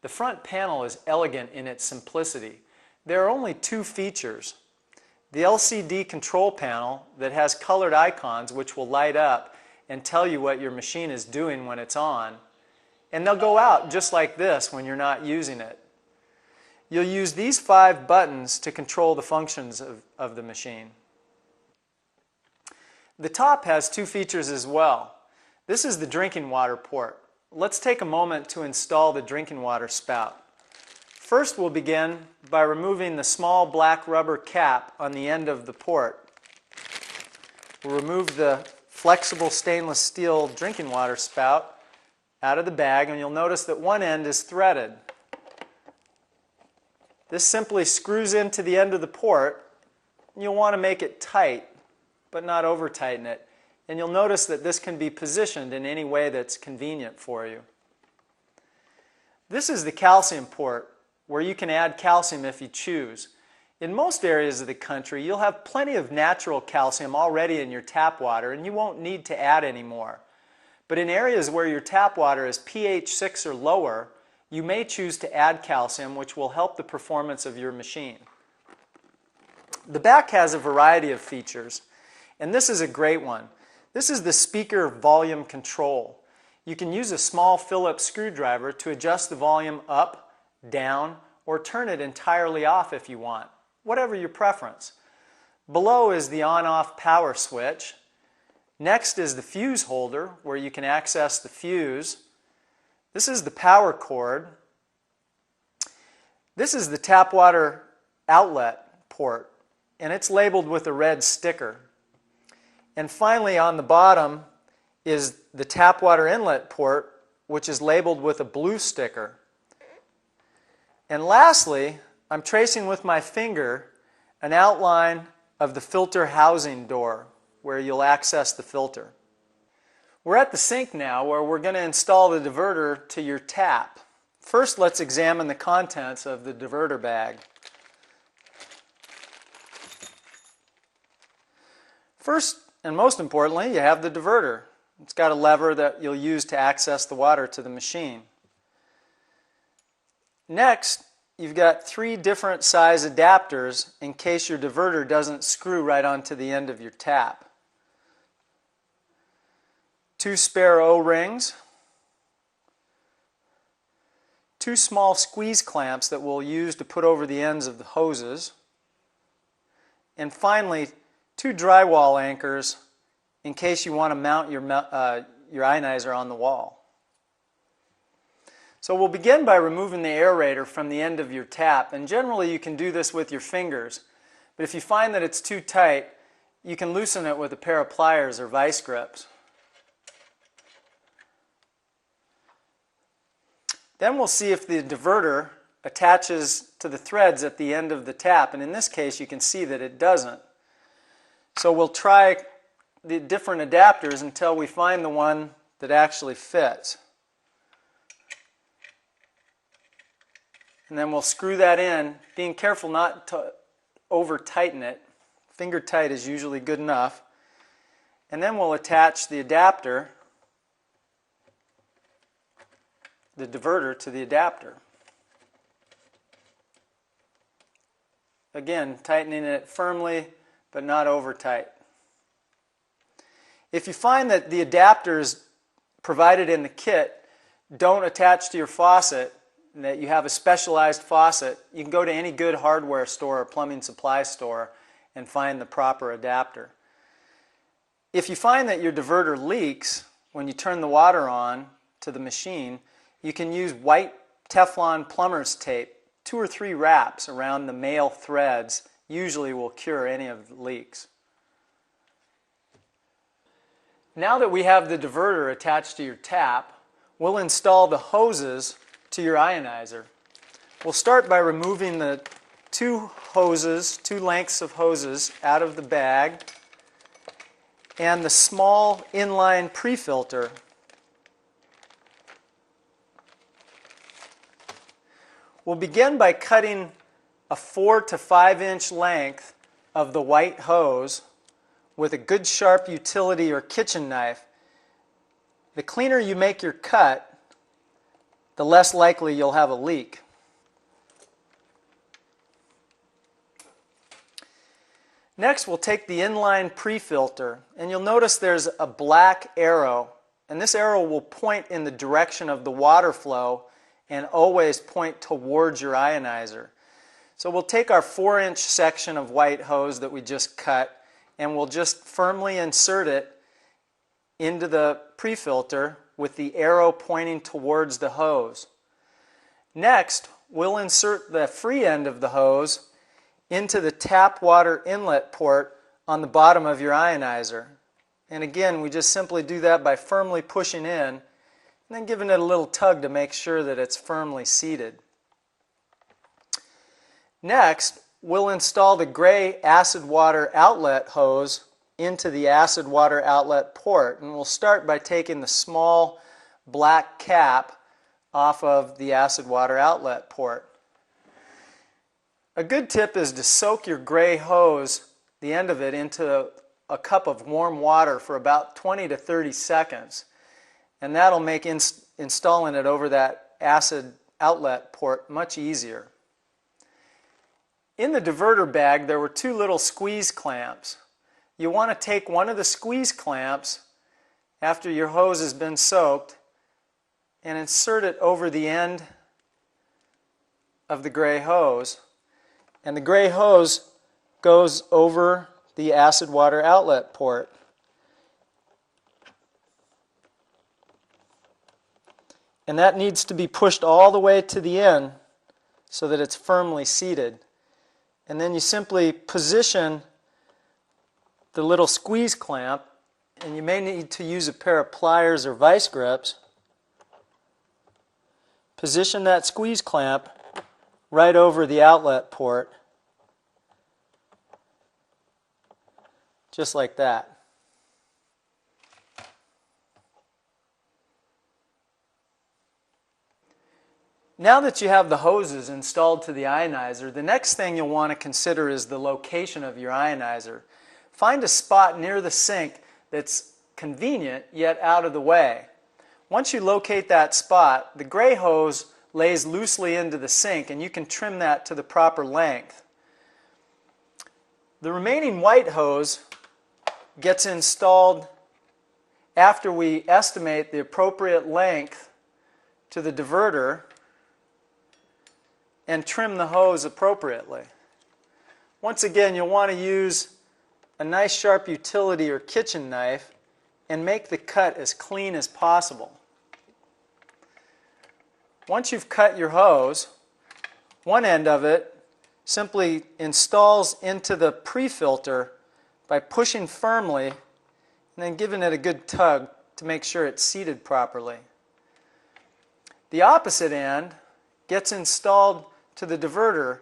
The front panel is elegant in its simplicity. There are only two features. The LCD control panel that has colored icons which will light up and tell you what your machine is doing when it's on. And they'll go out just like this when you're not using it. You'll use these 5 buttons to control the functions of the machine. The top has 2 features as well. This is the drinking water port. Let's take a moment to install the drinking water spout. First, we'll begin by removing the small black rubber cap on the end of the port. We'll remove the flexible stainless steel drinking water spout out of the bag, and you'll notice that one end is threaded. This simply screws into the end of the port. You'll want to make it tight, but not over tighten it. And you'll notice that this can be positioned in any way that's convenient for you. This is the calcium port, where you can add calcium if you choose. In most areas of the country, you'll have plenty of natural calcium already in your tap water, and you won't need to add any more. But in areas where your tap water is pH 6 or lower, you may choose to add calcium, which will help the performance of your machine. The back has a variety of features, and this is a great one. This is the speaker volume control. You can use a small Phillips screwdriver to adjust the volume up, down, or turn it entirely off if you want, whatever your preference. Below is the on-off power switch. Next is the fuse holder, where you can access the fuse. This is the power cord. This is the tap water outlet port, and it's labeled with a red sticker. And finally, on the bottom is the tap water inlet port, which is labeled with a blue sticker. And lastly, I'm tracing with my finger an outline of the filter housing door, where you'll access the filter. We're at the sink now, where we're going to install the diverter to your tap. First, let's examine the contents of the diverter bag. First, and most importantly, you have the diverter. It's got a lever that you'll use to access the water to the machine. Next, you've got 3 different size adapters in case your diverter doesn't screw right onto the end of your tap. 2 spare O-rings, 2 small squeeze clamps that we'll use to put over the ends of the hoses, and finally 2 drywall anchors in case you want to mount your ionizer on the wall. So we'll begin by removing the aerator from the end of your tap, and generally you can do this with your fingers. But if you find that it's too tight, you can loosen it with a pair of pliers or vice grips. Then we'll see if the diverter attaches to the threads at the end of the tap, and in this case you can see that it doesn't. So we'll try the different adapters until we find the one that actually fits. And then we'll screw that in, being careful not to over tighten it. Finger tight is usually good enough. And then we'll attach the adapter, the diverter, to the adapter. Again, tightening it firmly, but not over tight. If you find that the adapters provided in the kit don't attach to your faucet, and that you have a specialized faucet, you can go to any good hardware store or plumbing supply store and find the proper adapter. If you find that your diverter leaks when you turn the water on to the machine, you can use white Teflon plumber's tape. 2 or 3 wraps around the male threads usually will cure any of the leaks. Now that we have the diverter attached to your tap, we'll install the hoses to your ionizer. We'll start by removing the 2 lengths of hoses out of the bag and the small inline pre-filter. We'll begin by cutting a 4 to 5 inch length of the white hose with a good sharp utility or kitchen knife. The cleaner you make your cut, the less likely you'll have a leak. Next, we'll take the inline pre-filter, and you'll notice there's a black arrow, and this arrow will point in the direction of the water flow and always point towards your ionizer. So we'll take our 4-inch section of white hose that we just cut, and we'll just firmly insert it into the pre-filter with the arrow pointing towards the hose. Next, we'll insert the free end of the hose into the tap water inlet port on the bottom of your ionizer. And again, we just simply do that by firmly pushing in and then giving it a little tug to make sure that it's firmly seated. Next, we'll install the gray acid water outlet hose into the acid water outlet port, and we'll start by taking the small black cap off of the acid water outlet port. A good tip is to soak your gray hose, the end of it, into a cup of warm water for about 20 to 30 seconds, and that'll make installing it over that acid outlet port much easier. In the diverter bag, there were 2 little squeeze clamps. You want to take one of the squeeze clamps after your hose has been soaked and insert it over the end of the gray hose. And the gray hose goes over the acid water outlet port. And that needs to be pushed all the way to the end so that it's firmly seated. And then you simply position the little squeeze clamp, and you may need to use a pair of pliers or vice grips. Position that squeeze clamp right over the outlet port, just like that. Now that you have the hoses installed to the ionizer, the next thing you'll want to consider is the location of your ionizer. Find a spot near the sink that's convenient yet out of the way. Once you locate that spot, the gray hose lays loosely into the sink, and you can trim that to the proper length. The remaining white hose gets installed after we estimate the appropriate length to the diverter and trim the hose appropriately. Once again, you'll want to use a nice sharp utility or kitchen knife and make the cut as clean as possible. Once you've cut your hose, one end of it simply installs into the pre-filter by pushing firmly and then giving it a good tug to make sure it's seated properly. The opposite end gets installed to the diverter.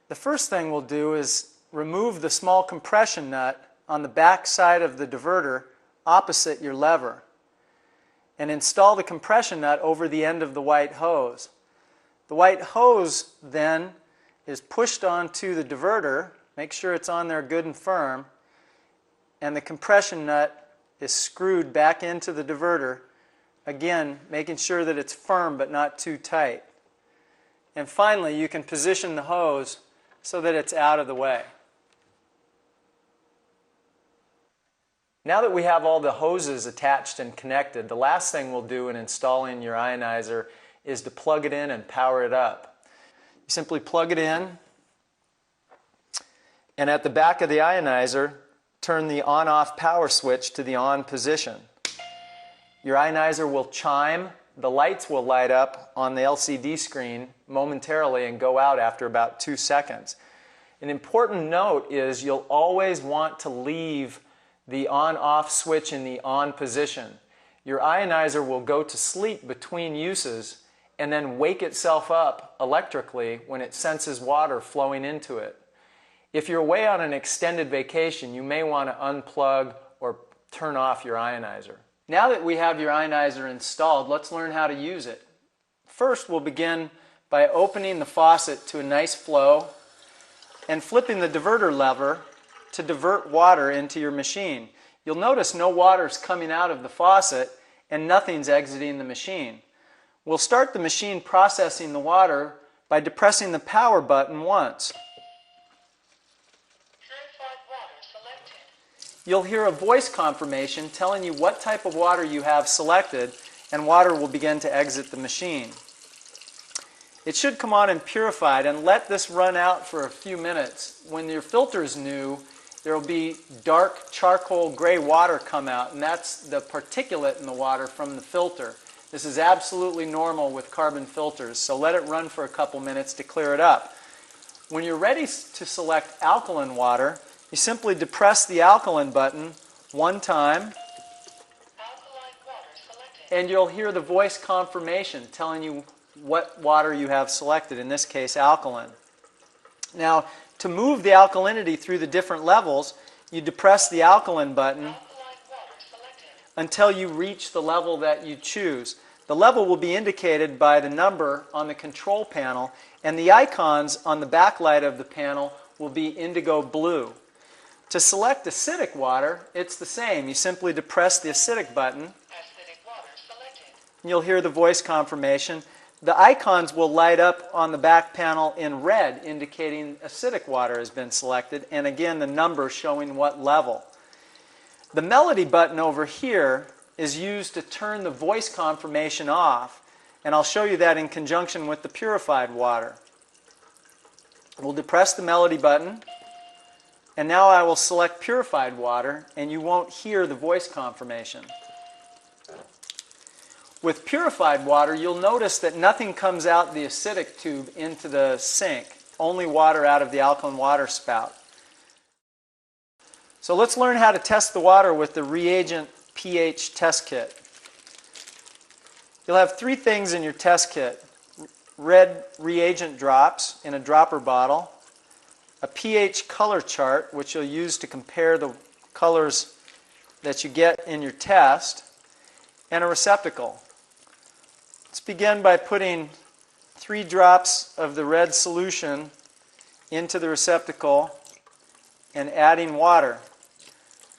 The first thing we'll do is remove the small compression nut on the back side of the diverter opposite your lever, and install the compression nut over the end of the white hose. The white hose then is pushed onto the diverter, make sure it's on there good and firm, and the compression nut is screwed back into the diverter, again making sure that it's firm but not too tight. And finally, you can position the hose so that it's out of the way. Now that we have all the hoses attached and connected, the last thing we'll do in installing your ionizer is to plug it in and power it up. You simply plug it in, and at the back of the ionizer, turn the on-off power switch to the on position. Your ionizer will chime, the lights will light up on the LCD screen momentarily and go out after about 2 seconds. An important note is you'll always want to leave the on-off switch in the on position. Your ionizer will go to sleep between uses and then wake itself up electrically when it senses water flowing into it. If you're away on an extended vacation, you may want to unplug or turn off your ionizer. Now that we have your ionizer installed, let's learn how to use it. First, we'll begin by opening the faucet to a nice flow and flipping the diverter lever to divert water into your machine. You'll notice no water is coming out of the faucet and nothing's exiting the machine. We'll start the machine processing the water by depressing the power button once. Purified water selected. You'll hear a voice confirmation telling you what type of water you have selected, and water will begin to exit the machine. It should come on in purified, and let this run out for a few minutes. When your filter is new, there will be dark charcoal gray water come out, and that's the particulate in the water from the filter. This is absolutely normal with carbon filters, so let it run for a couple minutes to clear it up. When you're ready to select alkaline water, you simply depress the alkaline button one time, Alkaline water selected. and you'll hear the voice confirmation telling you what water you have selected, in this case alkaline. Now, to move the alkalinity through the different levels, you depress the alkaline button Alkaline water selected. until you reach the level that you choose. The level will be indicated by the number on the control panel, and the icons on the backlight of the panel will be indigo blue. To select acidic water, it's the same. You simply depress the acidic button, Acidic water selected. and you'll hear the voice confirmation. The icons will light up on the back panel in red, indicating acidic water has been selected, and again the number showing what level. The melody button over here is used to turn the voice confirmation off, and I'll show you that in conjunction with the purified water. We'll depress the melody button, and now I will select purified water, and you won't hear the voice confirmation. With purified water, you'll notice that nothing comes out the acidic tube into the sink, only water out of the alkaline water spout. So let's learn how to test the water with the reagent pH test kit. You'll have three things in your test kit: red reagent drops in a dropper bottle, a pH color chart, which you'll use to compare the colors that you get in your test, and a receptacle. Let's begin by putting 3 drops of the red solution into the receptacle and adding water.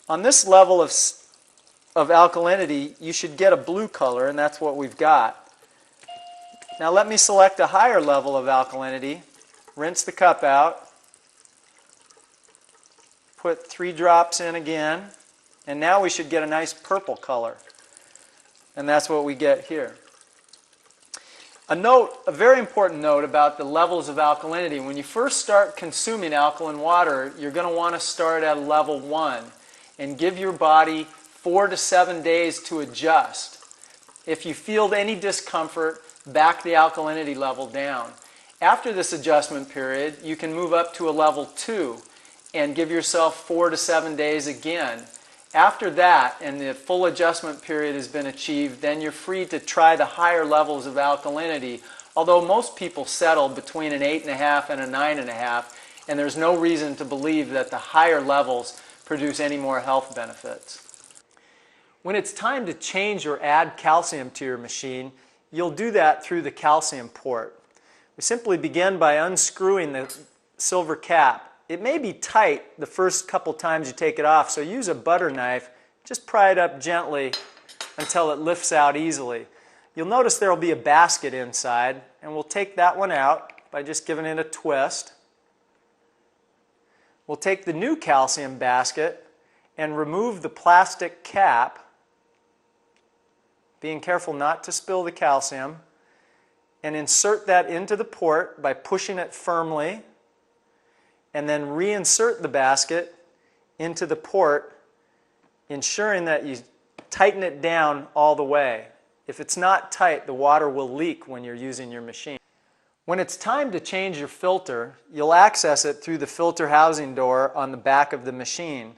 On this level of alkalinity, you should get a blue color, and that's what we've got. Now let me select a higher level of alkalinity, rinse the cup out, put 3 drops in again, and now we should get a nice purple color. And that's what we get here. A very important note about the levels of alkalinity: when you first start consuming alkaline water, you're going to want to start at level 1 and give your body 4 to 7 days to adjust. If you feel any discomfort, back the alkalinity level down. After this adjustment period, you can move up to a level 2 and give yourself 4 to 7 days again. After that, and the full adjustment period has been achieved, then you're free to try the higher levels of alkalinity, although most people settle between an 8.5 and a 9.5, and there's no reason to believe that the higher levels produce any more health benefits. When it's time to change or add calcium to your machine, you'll do that through the calcium port. We simply begin by unscrewing the silver cap. It may be tight the first couple times you take it off, so use a butter knife. Just pry it up gently until it lifts out easily. You'll notice there will be a basket inside, and we'll take that one out by just giving it a twist. We'll take the new calcium basket and remove the plastic cap, being careful not to spill the calcium, and insert that into the port by pushing it firmly, and then reinsert the basket into the port, ensuring that you tighten it down all the way. If it's not tight, the water will leak when you're using your machine. When it's time to change your filter, you'll access it through the filter housing door on the back of the machine.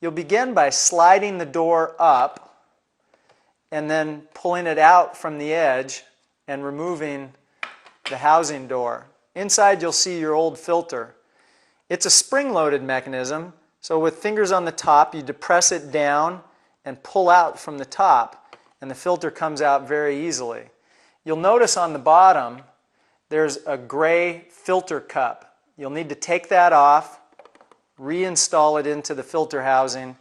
You'll begin by sliding the door up and then pulling it out from the edge and removing the housing door. Inside you'll see your old filter. It's a spring-loaded mechanism, so with fingers on the top you depress it down and pull out from the top, and the filter comes out very easily. You'll notice on the bottom there's a gray filter cup. You'll need to take that off, reinstall it into the filter housing.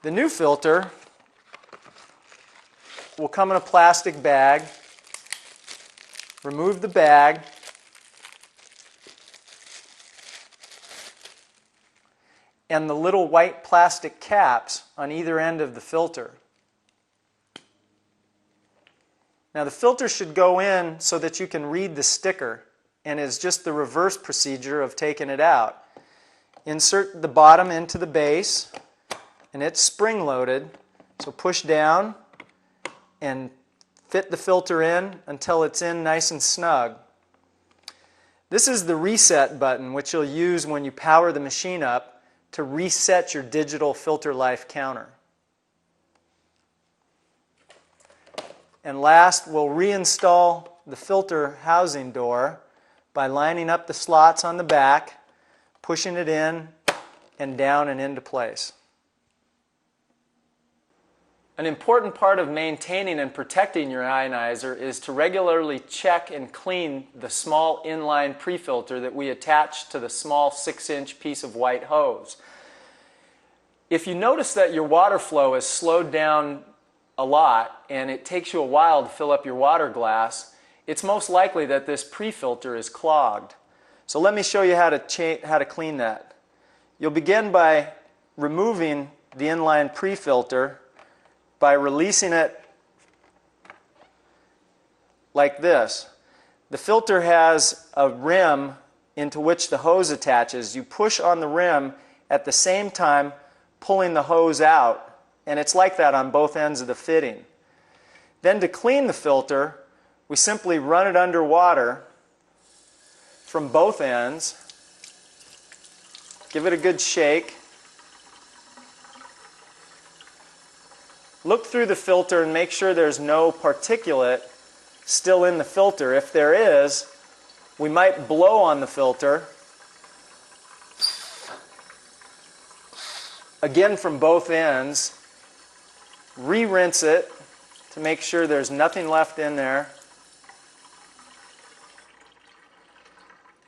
The new filter will come in a plastic bag. Remove the bag. And the little white plastic caps on either end of the filter. Now the filter should go in so that you can read the sticker, and is just the reverse procedure of taking it out. Insert the bottom into the base, and it's spring-loaded, so push down and fit the filter in until it's in nice and snug. This is the reset button, which you'll use when you power the machine up to reset your digital filter life counter. And last, we'll reinstall the filter housing door by lining up the slots on the back, pushing it in and down and into place. An important part of maintaining and protecting your ionizer is to regularly check and clean the small inline pre-filter that we attach to the small 6-inch piece of white hose. If you notice that your water flow has slowed down a lot and it takes you a while to fill up your water glass, it's most likely that this pre-filter is clogged. So let me show you how to clean that. You'll begin by removing the inline pre-filter by releasing it like this. The filter has a rim into which the hose attaches. You push on the rim at the same time pulling the hose out, and it's like that on both ends of the fitting. Then to clean the filter, we simply run it under water from both ends, give it a good shake, look through the filter and make sure there's no particulate still in the filter. If there is, we might blow on the filter. Again from both ends. Re-rinse it to make sure there's nothing left in there.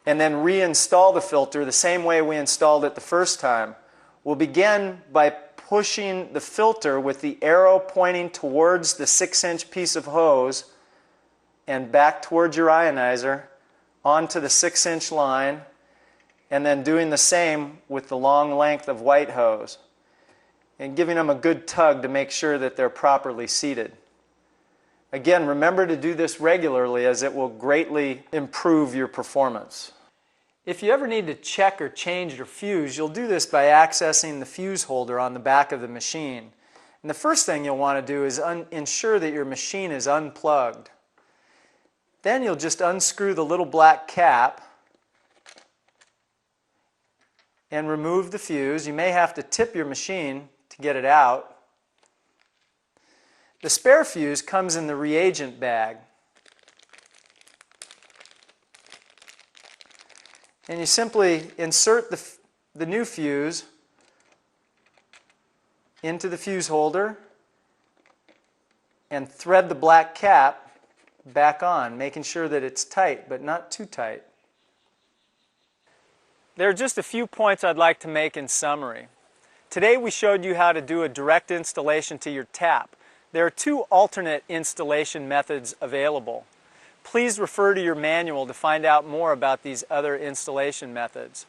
And then reinstall the filter the same way we installed it the first time. We'll begin by pushing the filter with the arrow pointing towards the 6-inch piece of hose and back towards your ionizer onto the 6-inch line, and then doing the same with the long length of white hose and giving them a good tug to make sure that they're properly seated. Again, remember to do this regularly as it will greatly improve your performance. If you ever need to check or change your fuse, you'll do this by accessing the fuse holder on the back of the machine. And the first thing you'll want to do is ensure that your machine is unplugged. Then you'll just unscrew the little black cap and remove the fuse. You may have to tip your machine to get it out. The spare fuse comes in the reagent bag. And you simply insert the new fuse into the fuse holder and thread the black cap back on, making sure that it's tight, but not too tight. There are just a few points I'd like to make in summary. Today we showed you how to do a direct installation to your tap. There are two alternate installation methods available. Please refer to your manual to find out more about these other installation methods.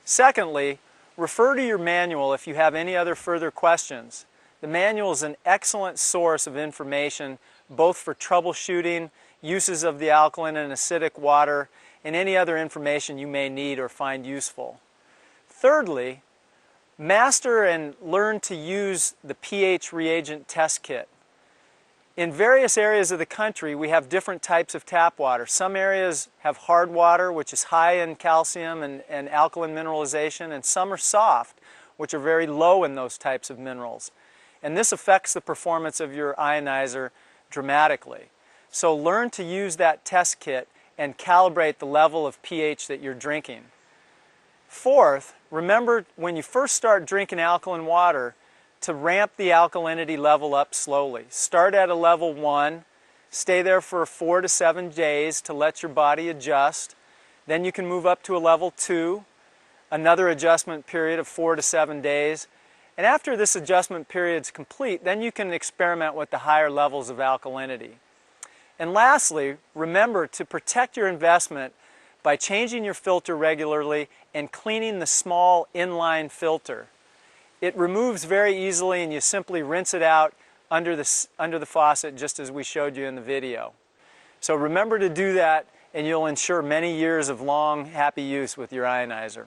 Secondly, refer to your manual if you have any other further questions. The manual is an excellent source of information both for troubleshooting, uses of the alkaline and acidic water, and any other information you may need or find useful. Thirdly, master and learn to use the pH reagent test kit. In various areas of the country, we have different types of tap water. Some areas have hard water, which is high in calcium and alkaline mineralization, and some are soft, which are very low in those types of minerals. And this affects the performance of your ionizer dramatically. So learn to use that test kit and calibrate the level of pH that you're drinking. Fourth, remember when you first start drinking alkaline water, to ramp the alkalinity level up slowly. Start at a level 1, stay there for 4 to 7 days to let your body adjust. Then you can move up to a level 2, another adjustment period of 4 to 7 days, And after this adjustment period is complete, then you can experiment with the higher levels of alkalinity. And lastly, remember to protect your investment by changing your filter regularly and cleaning the small inline filter. It removes very easily, and you simply rinse it out under the faucet, just as we showed you in the video. So remember to do that, and you'll ensure many years of long, happy use with your ionizer.